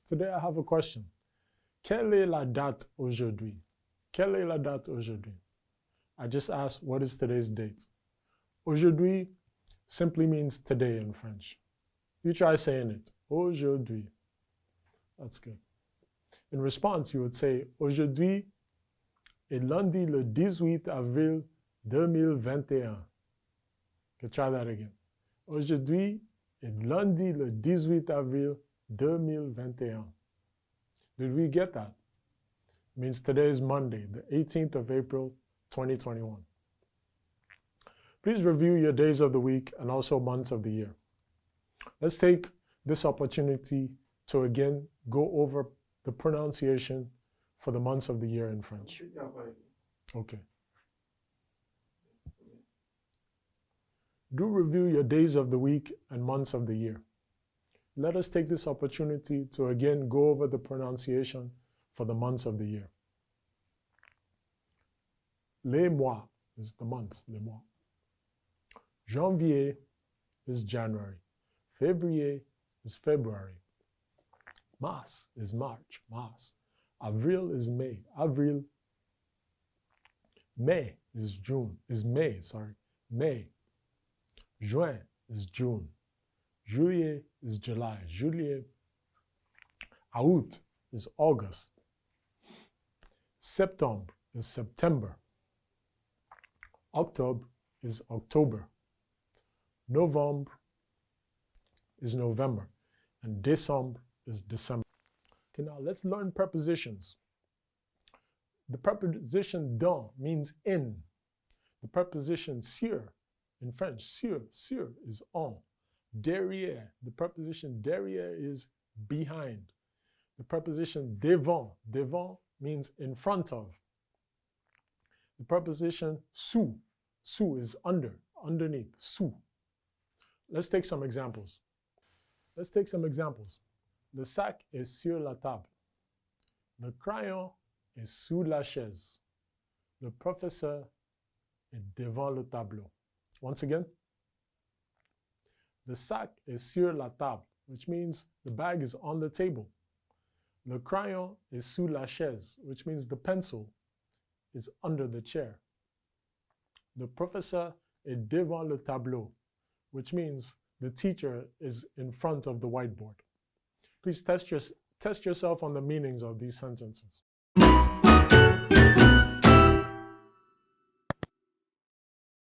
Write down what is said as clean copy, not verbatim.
Today I have a question. Quelle est la date aujourd'hui? Quelle est la date aujourd'hui? I just asked, what is today's date? Aujourd'hui simply means today in French. You try saying it. Aujourd'hui. That's good. In response, you would say, aujourd'hui est lundi le 18 avril 2021. Okay, try that again. Aujourd'hui est lundi le 18 avril 2021. Did we get that? It means today is Monday, the 18th of April, 2021. Please review your days of the week and also months of the year. Let's take this opportunity to again go over the pronunciation for the months of the year in French. Okay. Do review your days of the week and months of the year. Let us take this opportunity to again go over the pronunciation for the months of the year. Les mois is the months, les mois. Janvier is January. Février is February. Mars is March, Mars. Avril is May, Avril. May is June, is May, sorry, May. Juin is June. Juillet is July, Juillet. Août is August. Septembre is September. October is October. November is November. And Décembre is December. Okay, now let's learn prepositions. The preposition dans means in. The preposition sur in French, sur is en. Derrière, the preposition derrière is behind. The preposition devant means in front of. The preposition sous is under, underneath, sous. Let's take some examples. Le sac est sur la table. Le crayon est sous la chaise. Le professeur est devant le tableau. Once again. Le sac est sur la table, which means the bag is on the table. Le crayon est sous la chaise, which means the pencil is under the chair. Le professeur est devant le tableau, which means the teacher is in front of the whiteboard. Please test yourself on the meanings of these sentences.